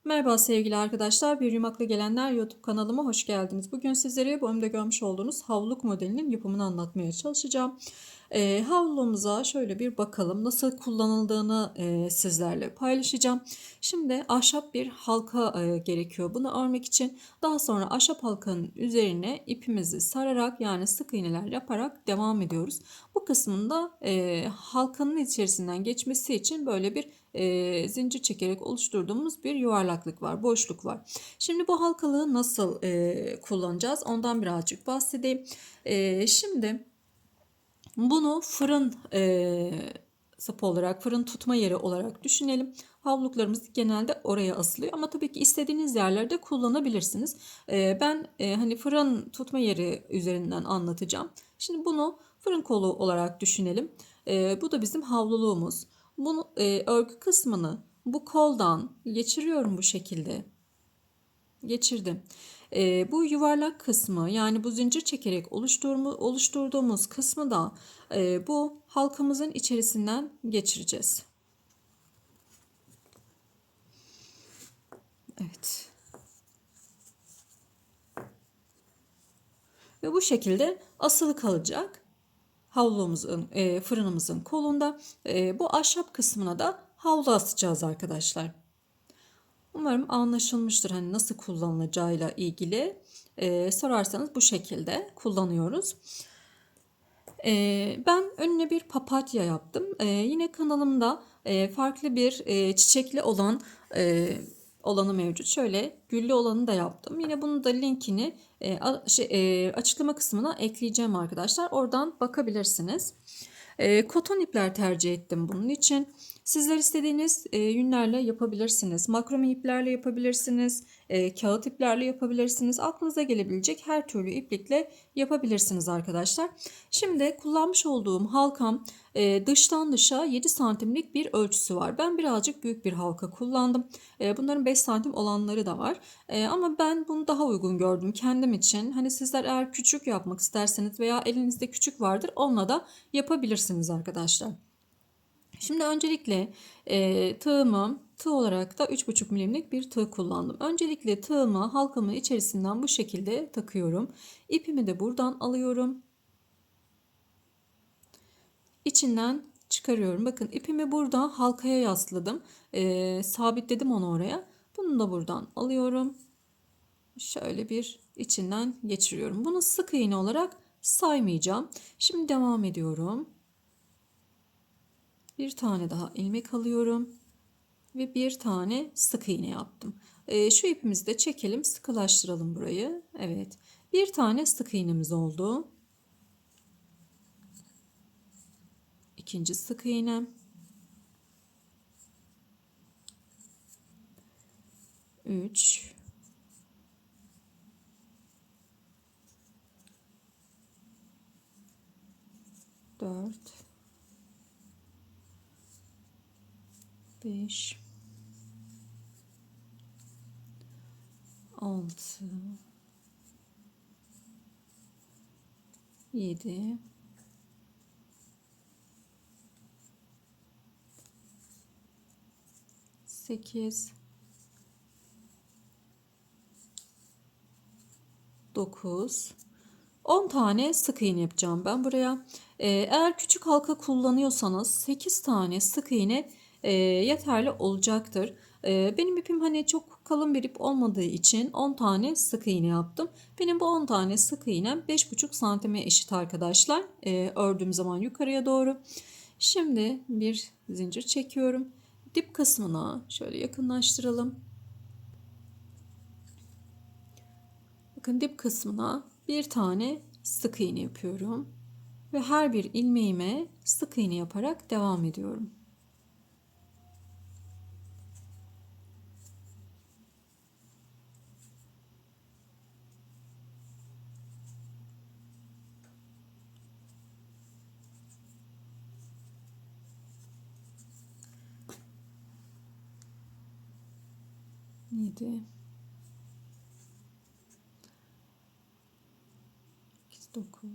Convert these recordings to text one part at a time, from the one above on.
Merhaba sevgili arkadaşlar, Bir Yumakla Gelenler YouTube kanalıma hoş geldiniz. Bugün sizlere bu önümde görmüş olduğunuz havluluk modelinin yapımını anlatmaya çalışacağım. Havlumuza şöyle bir bakalım nasıl kullanıldığını sizlerle paylaşacağım. Şimdi ahşap bir halka gerekiyor bunu örmek için. Daha sonra ahşap halkanın üzerine ipimizi sararak yani sık iğneler yaparak devam ediyoruz. Bu kısmında halkanın içerisinden geçmesi için böyle bir zincir çekerek oluşturduğumuz bir yuvarlaklık var, boşluk var. Şimdi bu halkalığı nasıl kullanacağız? Ondan birazcık bahsedeyim. Şimdi bunu fırın sapı olarak, fırın tutma yeri olarak düşünelim. Havluklarımız genelde oraya asılıyor ama tabii ki istediğiniz yerlerde kullanabilirsiniz. Ben hani fırın tutma yeri üzerinden anlatacağım. Şimdi bunu fırın kolu olarak düşünelim. Bu da bizim havluluğumuz. Bunu örgü kısmını bu koldan geçiriyorum bu şekilde. Geçirdim. Bu yuvarlak kısmı yani bu zincir çekerek oluşturduğumuz kısmı da bu halkamızın içerisinden geçireceğiz. Evet. Ve bu şekilde asılı kalacak havlumuzun, fırınımızın kolunda. Bu ahşap kısmına da havlu asacağız arkadaşlar. Umarım anlaşılmıştır hani nasıl kullanılacağıyla ilgili. Sorarsanız bu şekilde kullanıyoruz. Ben önüne bir papatya yaptım. Yine kanalımda farklı bir çiçekli olanı mevcut. Şöyle güllü olanı da yaptım. Yine bunun da linkini açıklama kısmına ekleyeceğim arkadaşlar. Oradan bakabilirsiniz. Koton ipler tercih ettim bunun için. Sizler istediğiniz yünlerle yapabilirsiniz. Makrome iplerle yapabilirsiniz. Kağıt iplerle yapabilirsiniz. Aklınıza gelebilecek her türlü iplikle yapabilirsiniz arkadaşlar. Şimdi kullanmış olduğum halkam dıştan dışa 7 santimlik bir ölçüsü var. Ben birazcık büyük bir halka kullandım. Bunların 5 santim olanları da var. Ama ben bunu daha uygun gördüm kendim için. Hani sizler eğer küçük yapmak isterseniz veya elinizde küçük vardır onunla da yapabilirsiniz arkadaşlar. Şimdi öncelikle tığ olarak da 3,5 milimlik bir tığ kullandım. Öncelikle tığımı halkamın içerisinden bu şekilde takıyorum. İpimi de buradan alıyorum. İçinden çıkarıyorum. Bakın ipimi burada halkaya yasladım. Sabitledim onu oraya. Bunu da buradan alıyorum. Şöyle bir içinden geçiriyorum. Bunu sık iğne olarak saymayacağım. Şimdi devam ediyorum. Bir tane daha ilmek alıyorum ve bir tane sık iğne yaptım. Şu ipimizi de çekelim, sıkılaştıralım burayı. Evet. Bir tane sık iğnemiz oldu. İkinci sık iğnem. 3 4 5 6 7 8 9 10 tane sık iğne yapacağım ben buraya. Eğer küçük halka kullanıyorsanız 8 tane sık iğne yeterli olacaktır. Benim ipim hani çok kalın bir ip olmadığı için 10 tane sık iğne yaptım. Benim bu 10 tane sık iğnem 5,5 santime eşit arkadaşlar. Ördüğüm zaman yukarıya doğru. Şimdi bir zincir çekiyorum. Dip kısmına şöyle yakınlaştıralım. Bakın dip kısmına bir tane sık iğne yapıyorum ve her bir ilmeğime sık iğne yaparak devam ediyorum. Yedi, 9.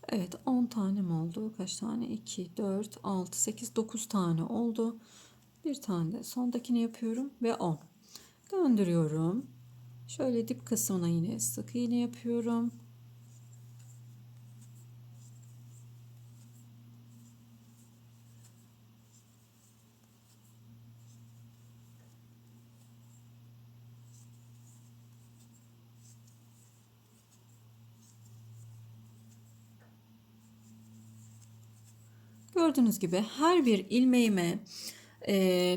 Evet 10 tane mi oldu? Kaç tane? 2, 4, 6, 8, 9 tane oldu. Bir tane de sondakini yapıyorum ve 10. Döndürüyorum. Şöyle dip kısmına yine sık iğne yapıyorum. Gördüğünüz gibi her bir ilmeğime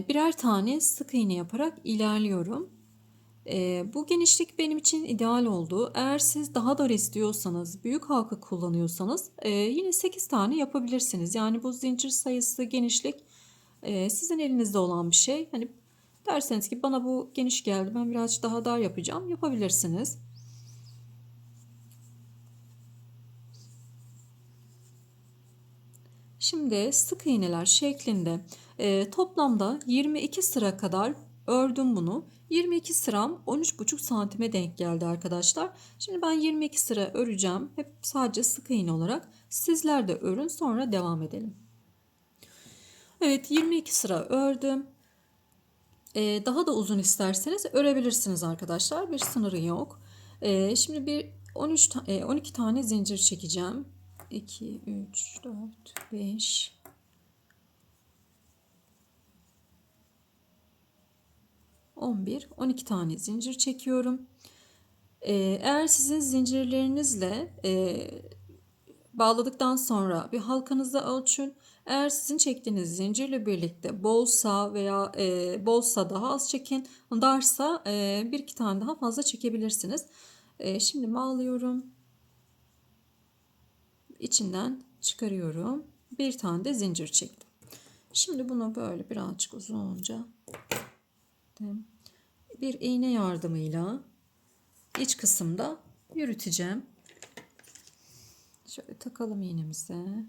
birer tane sık iğne yaparak ilerliyorum. Bu genişlik benim için ideal oldu. Eğer siz daha dar istiyorsanız, büyük halka kullanıyorsanız yine 8 tane yapabilirsiniz. Yani bu zincir sayısı, genişlik sizin elinizde olan bir şey. Hani derseniz ki bana bu geniş geldi, ben birazcık daha dar yapacağım, yapabilirsiniz. Şimdi sık iğneler şeklinde toplamda 22 sıra kadar ördüm bunu. 22 sıram 13,5 santime denk geldi arkadaşlar. Şimdi ben 22 sıra öreceğim. Hep sadece sık iğne olarak. Sizler de örün, sonra devam edelim. Evet, 22 sıra ördüm. Daha da uzun isterseniz örebilirsiniz arkadaşlar. Bir sınırı yok. Şimdi bir 12 tane zincir çekeceğim. 2, 3, 4, 5, 11, 12 tane zincir çekiyorum. Eğer sizin zincirlerinizle bağladıktan sonra bir halkanızı ölçün. Eğer sizin çektiğiniz zincirle birlikte bolsa veya bolsa daha az çekin. Darsa bir iki tane daha fazla çekebilirsiniz. Şimdi bağlıyorum. İçinden çıkarıyorum. Bir tane de zincir çektim. Şimdi bunu böyle birazcık uzunca bir iğne yardımıyla iç kısımda yürüteceğim. Şöyle takalım iğnemize.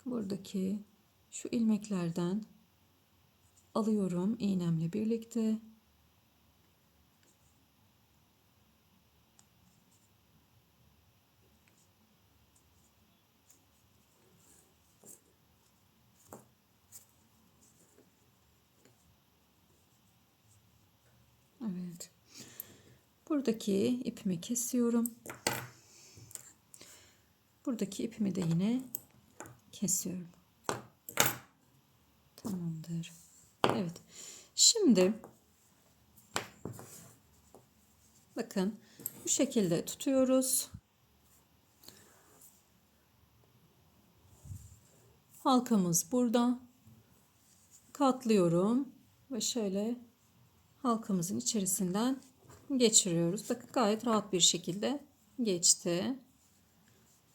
Buradaki şu ilmeklerden alıyorum iğnemle birlikte. Evet. Buradaki ipimi kesiyorum. Buradaki ipimi de yine kesiyorum. Tamamdır. Evet. Şimdi bakın bu şekilde tutuyoruz. Halkamız burada. Katlıyorum ve şöyle halkamızın içerisinden geçiriyoruz. Bakın gayet rahat bir şekilde geçti.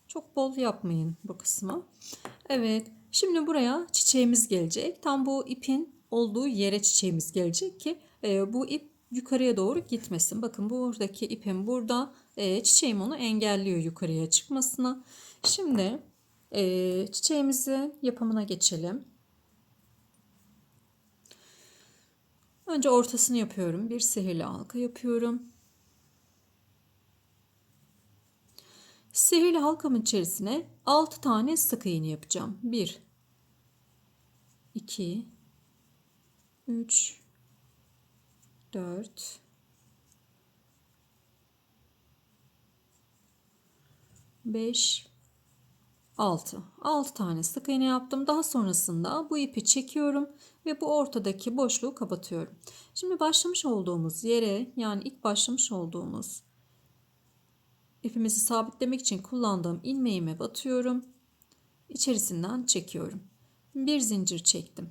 Çok bol yapmayın bu kısmı. Evet. Şimdi buraya çiçeğimiz gelecek. Tam bu ipin olduğu yere çiçeğimiz gelecek ki bu ip yukarıya doğru gitmesin. Bakın buradaki ipim burada. Çiçeğim onu engelliyor yukarıya çıkmasına. Şimdi çiçeğimizin yapımına geçelim. Önce ortasını yapıyorum. Bir sihirli halka yapıyorum. Sihirli halkamın içerisine 6 tane sık iğne yapacağım. 1, 2, 3, 4, 5, 6. 6 tane sık iğne yaptım. Daha sonrasında bu ipi çekiyorum ve bu ortadaki boşluğu kapatıyorum. Şimdi başlamış olduğumuz yere, yani ilk başlamış olduğumuz ipimizi sabitlemek için kullandığım ilmeğime batıyorum. İçerisinden çekiyorum. Bir zincir çektim.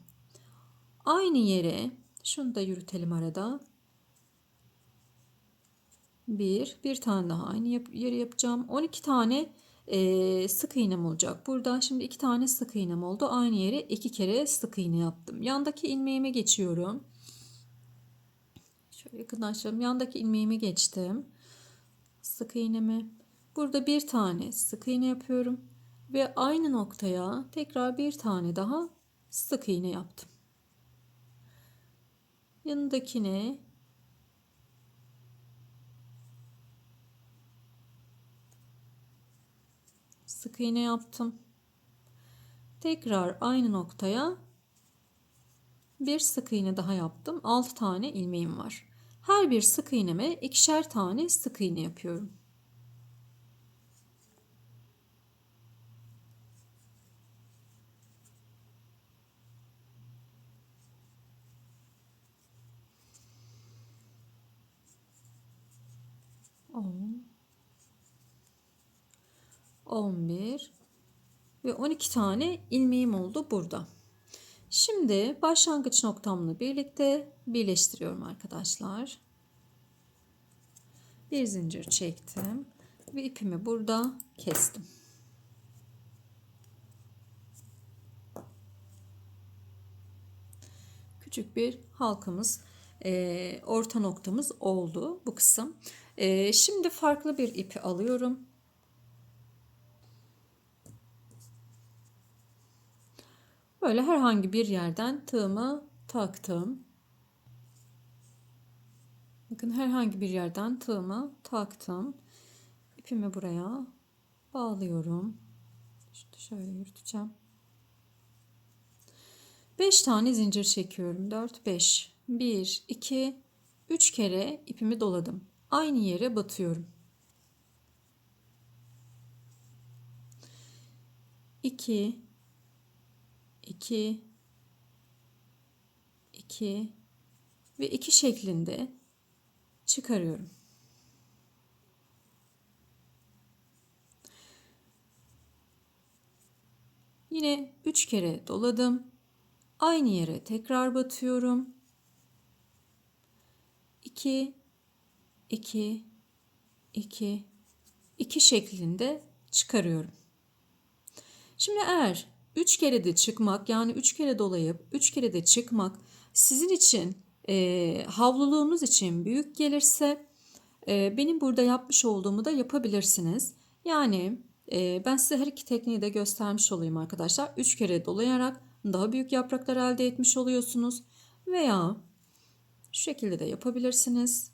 Aynı yere şunu da yürütelim arada. Bir tane daha aynı yere yapacağım. 12 tane sık iğnem olacak. Burada şimdi 2 tane sık iğnem oldu. Aynı yere 2 kere sık iğne yaptım. Yandaki ilmeğime geçiyorum. Şöyle yakınlaştıralım. Yandaki ilmeğime geçtim. Sık iğnemi. Burada bir tane sık iğne yapıyorum. Ve aynı noktaya tekrar bir tane daha sık iğne yaptım. Yanındakine sık iğne yaptım. Tekrar aynı noktaya bir sık iğne daha yaptım. 6 tane ilmeğim var. Her bir sık iğneme ikişer tane sık iğne yapıyorum. On, 11 ve 12 tane ilmeğim oldu burada. Şimdi başlangıç noktamla birlikte birleştiriyorum arkadaşlar. Bir zincir çektim ve ipimi burada kestim. Küçük bir halkamız, orta noktamız oldu bu kısım. Şimdi farklı bir ipi alıyorum. Böyle herhangi bir yerden tığımı taktım. Bakın herhangi bir yerden tığımı taktım. İpimi buraya bağlıyorum. İşte şöyle yürüteceğim. 5 tane zincir çekiyorum. 4, 5. 1, 2, 3 kere ipimi doladım. Aynı yere batıyorum. 2, 2, 2 ve 2 şeklinde çıkarıyorum. Yine 3 kere doladım. Aynı yere tekrar batıyorum. 2, 2, 2, 2 şeklinde çıkarıyorum. Şimdi eğer 3 kere de çıkmak, yani 3 kere dolayıp 3 kere de çıkmak sizin için havluluğunuz için büyük gelirse benim burada yapmış olduğumu da yapabilirsiniz. Yani ben size her iki tekniği de göstermiş olayım arkadaşlar. 3 kere dolayarak daha büyük yapraklar elde etmiş oluyorsunuz. Veya şu şekilde de yapabilirsiniz.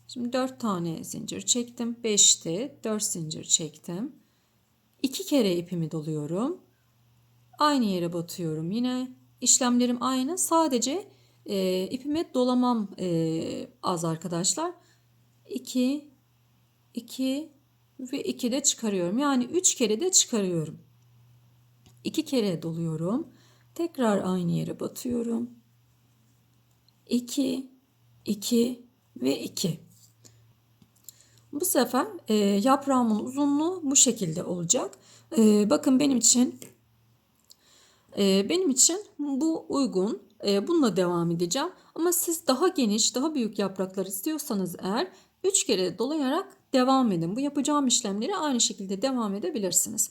Şimdi 4 tane zincir çektim. 5'ti. 4 zincir çektim. 2 kere ipimi doluyorum. Aynı yere batıyorum. Yine işlemlerim aynı. Sadece ipime dolamam az arkadaşlar. 2, 2 ve 2 de çıkarıyorum. Yani 3 kere de çıkarıyorum. 2 kere doluyorum. Tekrar aynı yere batıyorum. 2, 2 ve 2. Bu sefer yaprağımın uzunluğu bu şekilde olacak. Bakın benim için bu uygun. Bununla devam edeceğim. Ama siz daha geniş, daha büyük yapraklar istiyorsanız eğer 3 kere dolayarak devam edin. Bu yapacağım işlemleri aynı şekilde devam edebilirsiniz.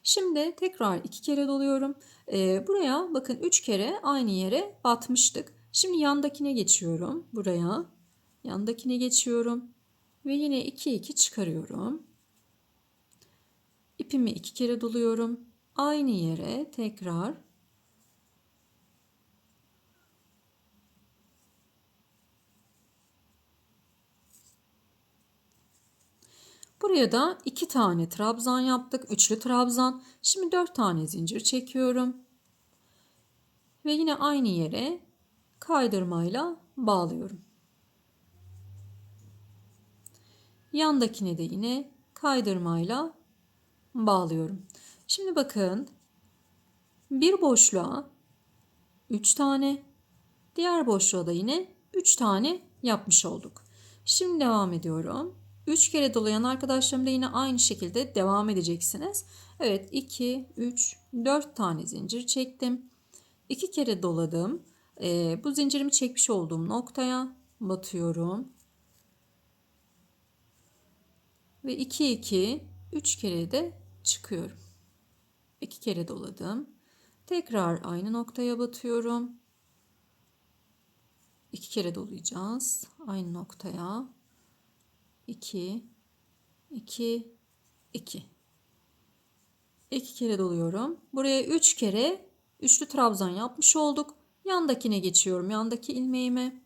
Şimdi tekrar 2 kere doluyorum. Buraya bakın 3 kere aynı yere batmıştık. Şimdi yandakine geçiyorum. Buraya yandakine geçiyorum. Ve yine 2 2 çıkarıyorum. İpimi 2 kere doluyorum. Aynı yere tekrar buraya da 2 tane trabzan yaptık. Üçlü trabzan. Şimdi 4 tane zincir çekiyorum. Ve yine aynı yere kaydırmayla bağlıyorum. Yandakine de yine kaydırmayla bağlıyorum. Şimdi bakın bir boşluğa 3 tane, diğer boşluğa da yine 3 tane yapmış olduk. Şimdi devam ediyorum. 3 kere dolayan arkadaşlarım da yine aynı şekilde devam edeceksiniz. Evet 2, 3, 4 tane zincir çektim. 2 kere doladım. Bu zincirimi çekmiş olduğum noktaya batıyorum. Ve 2, 2, 3 kere de çıkıyorum. 2 kere doladım. Tekrar aynı noktaya batıyorum. 2 kere dolayacağız. Aynı noktaya. 2, 2, 2. 2 kere doluyorum. Buraya 3 kere üçlü trabzan yapmış olduk. Yandakine geçiyorum. Yandaki ilmeğime.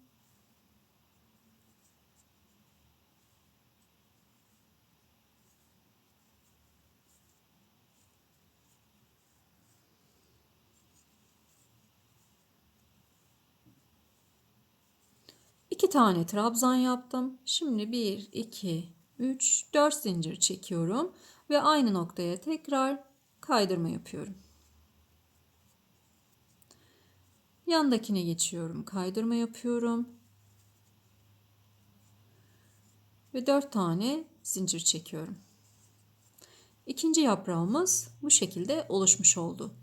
2 tane trabzan yaptım. Şimdi 1, 2, 3, 4 zincir çekiyorum ve aynı noktaya tekrar kaydırma yapıyorum. Yandakine geçiyorum, kaydırma yapıyorum ve 4 tane zincir çekiyorum. İkinci yaprağımız bu şekilde oluşmuş oldu.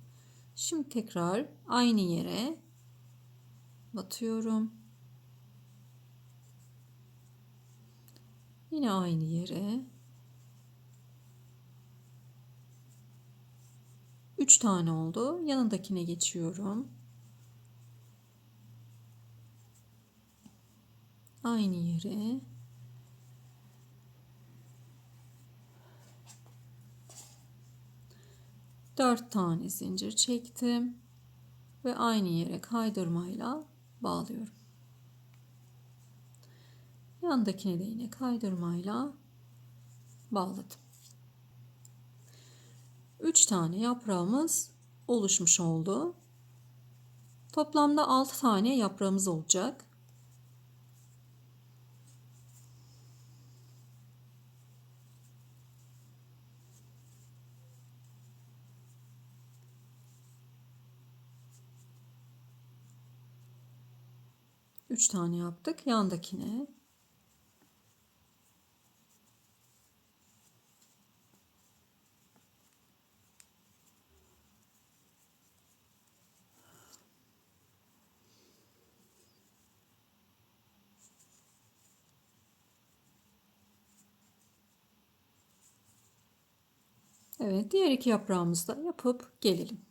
Şimdi tekrar aynı yere batıyorum. Yine aynı yere. 3 tane oldu. Yanındakine geçiyorum. Aynı yere. Dört tane zincir çektim ve aynı yere kaydırmayla bağlıyorum. Yandakine de yine kaydırmayla bağladım. 3 tane yaprağımız oluşmuş oldu. Toplamda 6 tane yaprağımız olacak. Üç tane yaptık. Yandakine. Evet, diğer iki yaprağımızı da yapıp gelelim.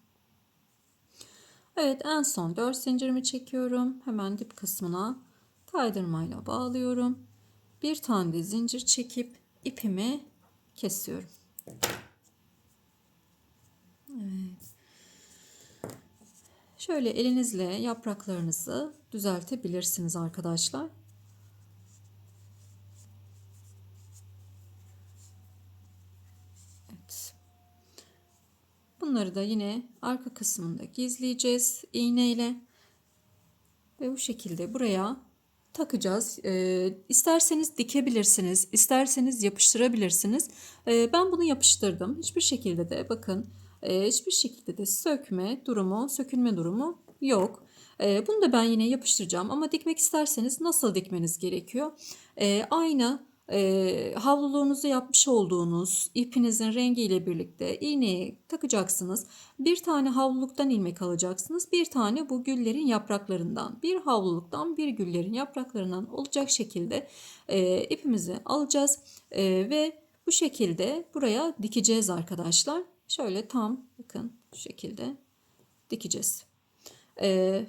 Evet, en son 4 zincirimi çekiyorum. Hemen dip kısmına kaydırmayla bağlıyorum. Bir tane de zincir çekip ipimi kesiyorum. Evet. Şöyle elinizle yapraklarınızı düzeltebilirsiniz arkadaşlar. Evet. Bunları da yine arka kısmında gizleyeceğiz iğneyle ve bu şekilde buraya takacağız. İsterseniz dikebilirsiniz, isterseniz yapıştırabilirsiniz. Ben bunu yapıştırdım. Hiçbir şekilde de bakın, hiçbir şekilde de sökülme durumu yok. Bunu da ben yine yapıştıracağım ama dikmek isterseniz nasıl dikmeniz gerekiyor? Aynı havluluğunuzu yapmış olduğunuz ipinizin rengiyle birlikte iğneyi takacaksınız. Bir tane havluluktan ilmek alacaksınız. Bir tane bu güllerin yapraklarından, bir havluluktan bir güllerin yapraklarından olacak şekilde ipimizi alacağız ve bu şekilde buraya dikeceğiz arkadaşlar. Şöyle tam bakın şu şekilde dikeceğiz.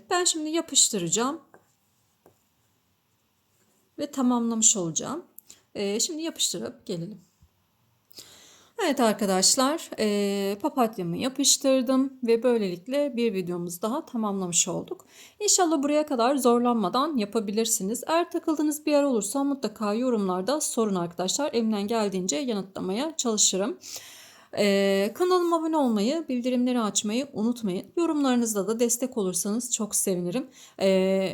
Ben şimdi yapıştıracağım ve tamamlamış olacağım. Şimdi yapıştırıp gelelim. Evet arkadaşlar, papatyamı yapıştırdım ve böylelikle bir videomuzu daha tamamlamış olduk. İnşallah buraya kadar zorlanmadan yapabilirsiniz. Eğer takıldığınız bir yer olursa mutlaka yorumlarda sorun arkadaşlar. Elimden geldiğince yanıtlamaya çalışırım. Kanalıma abone olmayı, bildirimleri açmayı unutmayın. Yorumlarınızda da destek olursanız çok sevinirim.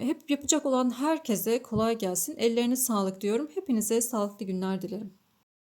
Hep yapacak olan herkese kolay gelsin. Ellerine sağlık diyorum. Hepinize sağlıklı günler dilerim.